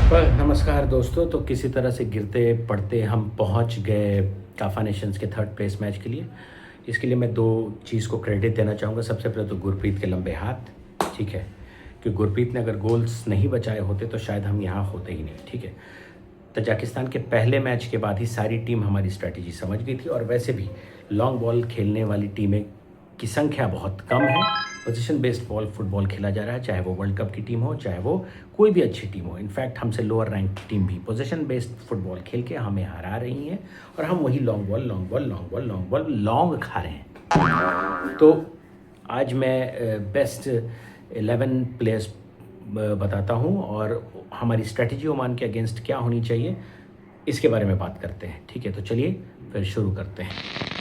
नमस्कार दोस्तों। तो किसी तरह से गिरते पड़ते हम पहुंच गए काफा नेशंस के थर्ड प्लेस मैच के लिए। इसके लिए मैं दो चीज़ को क्रेडिट देना चाहूँगा। सबसे पहले तो गुरप्रीत के लंबे हाथ, ठीक है, कि गुरप्रीत ने अगर गोल्स नहीं बचाए होते तो शायद हम यहाँ होते ही नहीं, ठीक है। तजाकिस्तान के पहले मैच के बाद ही सारी टीम हमारी स्ट्रैटेजी समझ गई थी, और वैसे भी लॉन्ग बॉल खेलने वाली टीमें की संख्या बहुत कम है। पोजीशन बेस्ड बॉल फुटबॉल खेला जा रहा है, चाहे वो वर्ल्ड कप की टीम हो, चाहे वो कोई भी अच्छी टीम हो। इनफैक्ट हमसे लोअर रैंक टीम भी पोजीशन बेस्ड फुटबॉल खेल के हमें हरा रही हैं, और हम वही long ball long ball long ball long ball long खा रहे हैं। तो आज मैं बेस्ट 11 प्लेयर्स बताता हूँ, और हमारी स्ट्रेटजी ओमान के अगेंस्ट क्या होनी चाहिए इसके बारे में बात करते हैं, ठीक है। तो चलिए फिर शुरू करते हैं।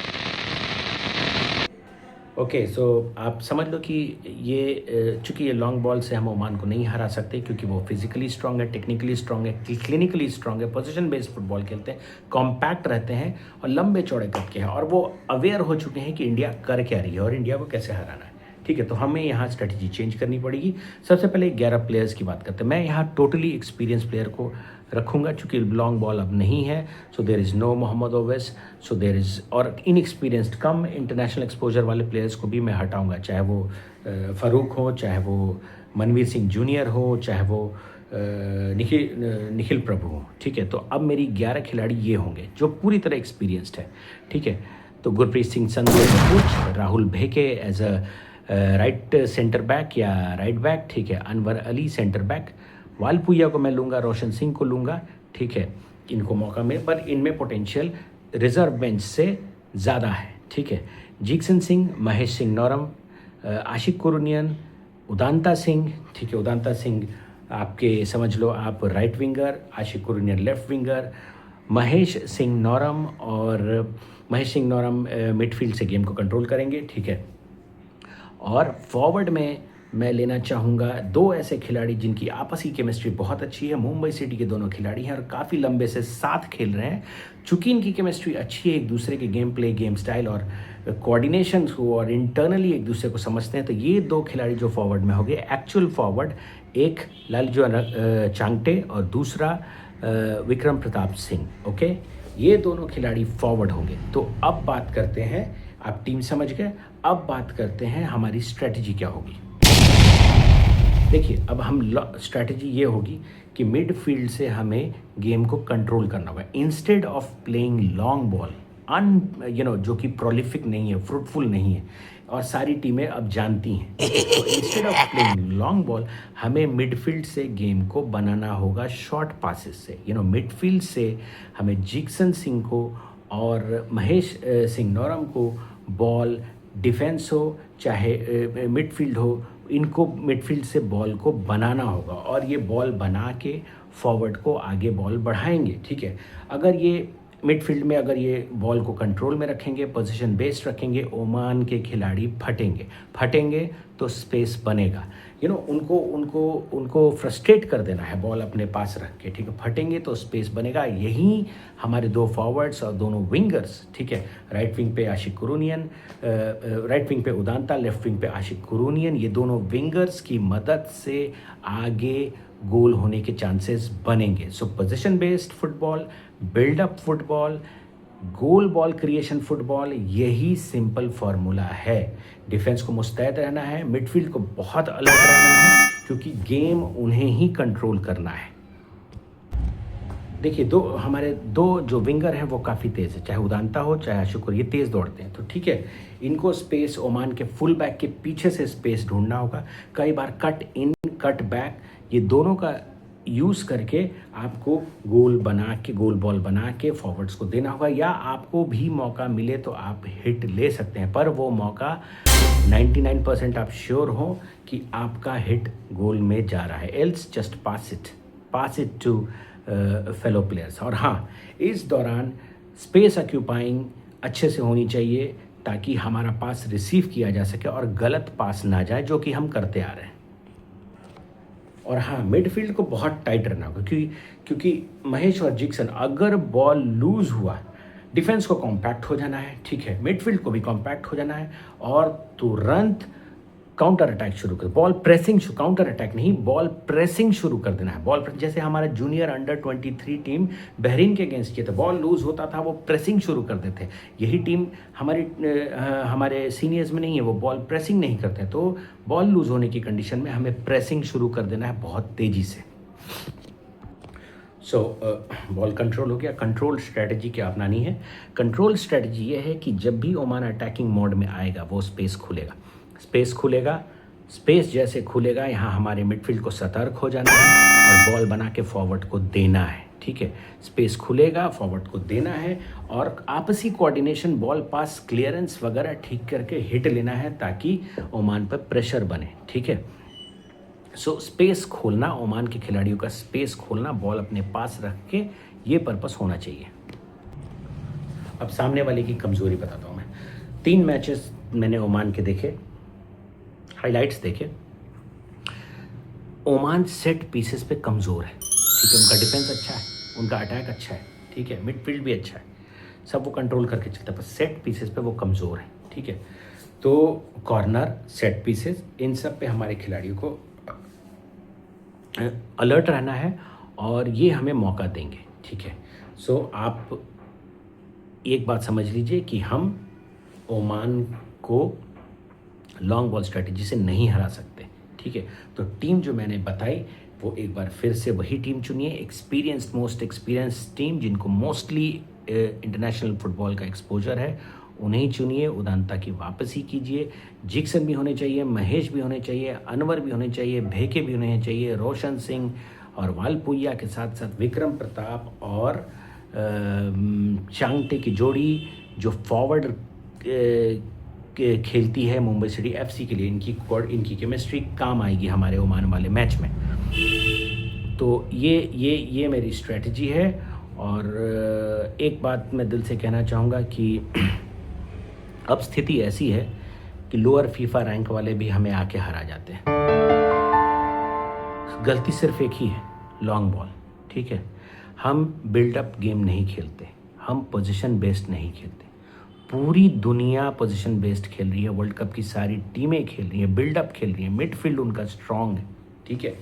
ओके, सो आप समझ लो कि ये चूँकि ये लॉन्ग बॉल से हम ओमान को नहीं हरा सकते, क्योंकि वो फिजिकली स्ट्रांग है, टेक्निकली स्ट्रांग है, क्लिनिकली स्ट्रांग है, पोजीशन बेस्ड फुटबॉल खेलते हैं, कॉम्पैक्ट रहते हैं और लंबे चौड़े कद के हैं, और वो अवेयर हो चुके हैं कि इंडिया कर क्या रही है और इंडिया को कैसे हराना है, ठीक है। तो हमें यहाँ स्ट्रेटजी चेंज करनी पड़ेगी। सबसे पहले 11 प्लेयर्स की बात करते हैं। मैं यहाँ टोटली एक्सपीरियंस प्लेयर को रखूंगा, चूँकि लॉन्ग बॉल अब नहीं है। So there is no Mohammed Owais, so there is, और इनएक्सपीरियंस्ड कम इंटरनेशनल एक्सपोजर वाले प्लेयर्स को भी मैं हटाऊंगा, चाहे वो फ़ारूक हो, चाहे वो मनवीर सिंह जूनियर हो, चाहे वो निखिल प्रभु हो, ठीक है। तो अब मेरी 11 खिलाड़ी ये होंगे जो पूरी तरह एक्सपीरियंस्ड है, ठीक है। तो Gurpreet Singh Sandhu as a coach, Rahul Bheke as a right centre back या राइट बैक, ठीक है। अनवर अली सेंटर बैक, वालपुया को मैं लूँगा, रोशन सिंह को लूँगा, ठीक है। इनको मौका मिले, पर इनमें पोटेंशियल रिजर्व बेंच से ज़्यादा है, ठीक है। जीक्सन सिंह, महेश सिंह नौरम, आशिक कुरुनियन, उदांता सिंह, ठीक है। उदांता सिंह आपके समझ लो आप राइट विंगर, आशिक कुरुनियन लेफ्ट विंगर, महेश सिंह नौरम, और महेश सिंह नौरम मिडफील्ड से गेम को कंट्रोल करेंगे, ठीक है। और फॉरवर्ड में मैं लेना चाहूँगा दो ऐसे खिलाड़ी जिनकी आपसी केमिस्ट्री बहुत अच्छी है। मुंबई सिटी के दोनों खिलाड़ी हैं और काफ़ी लंबे से साथ खेल रहे हैं। चूँकि इनकी केमिस्ट्री अच्छी है, एक दूसरे के गेम प्ले, गेम स्टाइल और कोऑर्डिनेशन को, और इंटरनली एक दूसरे को समझते हैं, तो ये दो खिलाड़ी जो फॉरवर्ड में हो गए एक्चुअल फॉरवर्ड, एक लालजू चांगटे और दूसरा विक्रम प्रताप सिंह, ओके। ये दोनों खिलाड़ी फॉरवर्ड होंगे। तो अब बात करते हैं, आप टीम समझ गए, अब बात करते हैं हमारी स्ट्रेटजी क्या होगी। देखिए, अब हम स्ट्रैटेजी ये होगी कि मिडफील्ड से हमें गेम को कंट्रोल करना होगा, instead of playing long ball जो कि प्रोलिफिक नहीं है, फ्रूटफुल नहीं है, और सारी टीमें अब जानती हैं। तो instead of playing long ball हमें मिडफील्ड से गेम को बनाना होगा शॉर्ट पासेस से। मिडफील्ड से हमें जीक्सन सिंह को और महेश सिंह नौरम को बॉल, डिफेंस हो चाहे मिडफील्ड हो, इनको मिडफील्ड से बॉल को बनाना होगा, और ये बॉल बना के फॉरवर्ड को आगे बॉल बढ़ाएंगे, ठीक है। अगर ये मिडफील्ड में अगर ये बॉल को कंट्रोल में रखेंगे, पोजीशन बेस्ड रखेंगे, ओमान के खिलाड़ी फटेंगे तो स्पेस बनेगा। उनको फ्रस्ट्रेट कर देना है बॉल अपने पास रख के, ठीक है। फटेंगे तो स्पेस बनेगा। यही हमारे दो फॉरवर्ड्स और दोनों विंगर्स, ठीक है, राइट विंग पे आशिक कुरुनियन, राइट विंग पे उदांता, लेफ्ट विंग पे आशिक कुरुनियन, ये दोनों विंगर्स की मदद से आगे गोल होने के चांसेस बनेंगे। So position based football, buildup football, goal ball creation football, यही सिंपल फार्मूला है। डिफेंस को मुस्तैद रहना है, मिडफील्ड को बहुत अलर्ट रहना है, क्योंकि गेम उन्हें ही कंट्रोल करना है। देखिए, हमारे दो जो विंगर हैं वो काफ़ी तेज़ है, चाहे उदांता हो चाहे आशिक, ये तेज़ दौड़ते हैं, तो ठीक है। इनको स्पेस ओमान के फुल बैक के पीछे से स्पेस ढूंढना होगा। कई बार कट इन कट बैक, ये दोनों का यूज़ करके आपको गोल बॉल बना के फॉरवर्ड्स को देना होगा, या आपको भी मौका मिले तो आप हिट ले सकते हैं, पर वो मौका 99% आप श्योर हो कि आपका हिट गोल में जा रहा है। Else just pass it to fellow players. और हाँ, इस दौरान स्पेस ऑक्यूपाइंग अच्छे से होनी चाहिए, ताकि हमारा पास रिसीव किया जा सके और गलत पास ना जाए, जो कि हम करते आ रहे हैं। और हाँ, मिडफील्ड को बहुत टाइट रहना होगा, क्योंकि महेश और जिक्सन, अगर बॉल लूज हुआ, डिफेंस को कॉम्पैक्ट हो जाना है, ठीक है, मिडफील्ड को भी कॉम्पैक्ट हो जाना है, और तुरंत काउंटर अटैक शुरू कर, बॉल प्रेसिंग, काउंटर अटैक नहीं, बॉल प्रेसिंग शुरू कर देना है। जैसे हमारा जूनियर अंडर 23 टीम बहरीन के अगेंस्ट किया था, बॉल लूज होता था, वो प्रेसिंग शुरू कर देते। यही टीम हमारे सीनियर्स में नहीं है, वो बॉल प्रेसिंग नहीं करते। तो बॉल लूज होने की कंडीशन में हमें प्रेसिंग शुरू कर देना है बहुत तेज़ी से। बॉल कंट्रोल हो गया। कंट्रोल स्ट्रेटजी क्या अपनानी है? कंट्रोल स्ट्रेटजी ये है कि जब भी ओमान अटैकिंग मोड में आएगा वो स्पेस खुलेगा। स्पेस जैसे खुलेगा, यहाँ हमारे मिडफील्ड को सतर्क हो जाना है और बॉल बना के फॉरवर्ड को देना है। ठीक है, स्पेस खुलेगा, फॉरवर्ड को देना है और आपसी कोऑर्डिनेशन, बॉल पास, क्लियरेंस वगैरह ठीक करके हिट लेना है ताकि ओमान पर प्रेशर बने। ठीक है, स्पेस खोलना, ओमान के खिलाड़ियों का स्पेस खोलना, बॉल अपने पास रख के, ये पर्पस होना चाहिए। अब सामने वाले की कमज़ोरी बताता हूँ मैं। 3 मैचेस मैंने ओमान के देखे, हाइलाइट्स देखे। ओमान सेट पीसेस पे कमज़ोर है। ठीक है, उनका डिफेंस अच्छा है, उनका अटैक अच्छा है, ठीक है, मिडफील्ड भी अच्छा है, सब वो कंट्रोल करके चलता है, पर सेट पीसेस पे वो कमज़ोर है। ठीक है, तो कॉर्नर, सेट पीसेस, इन सब पे हमारे खिलाड़ियों को अलर्ट रहना है और ये हमें मौका देंगे। ठीक है, आप एक बात समझ लीजिए कि हम ओमान को लॉन्ग बॉल स्ट्रेटजी से नहीं हरा सकते। ठीक है, तो टीम जो मैंने बताई वो एक बार फिर से वही टीम चुनिए, मोस्ट एक्सपीरियंस टीम, जिनको मोस्टली इंटरनेशनल फुटबॉल का एक्सपोजर है, उन्हें चुनिए। उदानता की वापसी कीजिए। जिक्सन भी होने चाहिए, महेश भी होने चाहिए, अनवर भी होने चाहिए, भेके भी होने चाहिए, रोशन सिंह और वालपुइया के साथ साथ विक्रम प्रताप और चांगटे की जोड़ी जो फॉरवर्ड खेलती है मुंबई सिटी एफसी के लिए, इनकी केमिस्ट्री काम आएगी हमारे ओमान वाले मैच में। तो ये मेरी स्ट्रेटजी है। और एक बात मैं दिल से कहना चाहूँगा कि अब स्थिति ऐसी है कि लोअर फीफा रैंक वाले भी हमें आके हरा जाते हैं। गलती सिर्फ एक ही है, लॉन्ग बॉल। ठीक है, हम बिल्डअप गेम नहीं खेलते, हम पोजीशन बेस्ड नहीं खेलते। पूरी दुनिया पोजीशन बेस्ड खेल रही है, वर्ल्ड कप की सारी टीमें खेल रही हैं, बिल्डअप खेल रही हैं, मिडफील्ड उनका स्ट्रांग है। ठीक है,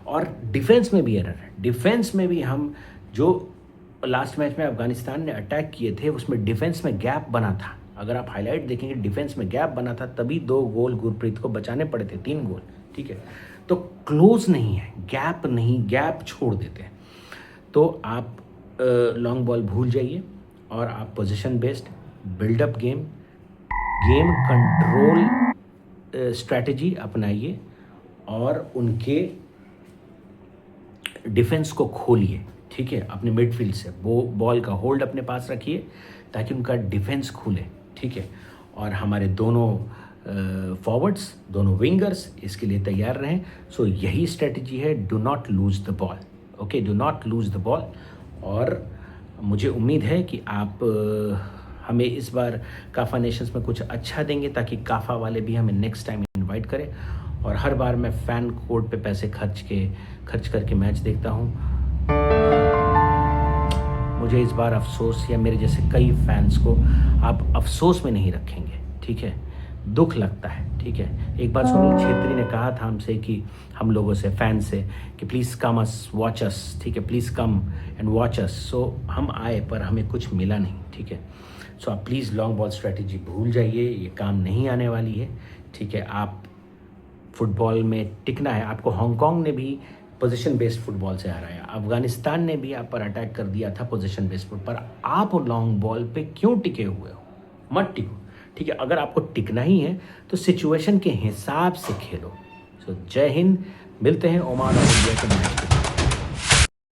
और डिफेंस में भी एरर है। डिफेंस में भी हम जो लास्ट मैच में अफगानिस्तान ने अटैक किए थे उसमें डिफेंस में गैप बना था। अगर आप हाईलाइट देखेंगे, डिफेंस में गैप बना था, तभी 2 गोल गुरप्रीत को बचाने पड़े थे, 3 गोल। ठीक है, तो क्लोज नहीं है, गैप नहीं, गैप छोड़ देते हैं। तो आप लॉन्ग बॉल भूल जाइए और आप position based buildup game control strategy अपनाइए और उनके डिफेंस को खोलिए। ठीक है, अपने मिडफील्ड से वो बॉल का होल्ड अपने पास रखिए ताकि उनका डिफेंस खुले। ठीक है, और हमारे दोनों फॉरवर्ड्स, दोनों विंगर्स इसके लिए तैयार रहें। यही स्ट्रेटजी है, do not lose the ball. Okay, do not lose the ball. और मुझे उम्मीद है कि आप हमें इस बार काफा नेशंस में कुछ अच्छा देंगे ताकि काफा वाले भी हमें नेक्स्ट टाइम इनवाइट करें। और हर बार मैं फ़ैन कोड पे पैसे खर्च करके मैच देखता हूँ। मुझे इस बार अफसोस, या मेरे जैसे कई फैंस को आप अफसोस में नहीं रखेंगे। ठीक है, दुख लगता है। ठीक है, एक बार सुनील छेत्री ने कहा था हमसे कि हम लोगों से, फैन से, कि please come us, watch us. ठीक है, please come and watch us. हम आए पर हमें कुछ मिला नहीं। ठीक है, आप प्लीज़ लॉन्ग बॉल स्ट्रेटजी भूल जाइए, ये काम नहीं आने वाली है। ठीक है, आप फुटबॉल में टिकना है। आपको हांगकांग ने भी पोजीशन बेस्ड फुटबॉल से हराया, अफगानिस्तान ने भी आप पर अटैक कर दिया था पोजीशन बेस्ड फुटबॉल पर। आप लॉन्ग बॉल पे क्यों टिके हुए हो? मत टिको। ठीक है, अगर आपको टिकना ही है तो सिचुएशन के हिसाब से खेलो। जय हिंद, मिलते हैं ओमान और इंडिया के मैच।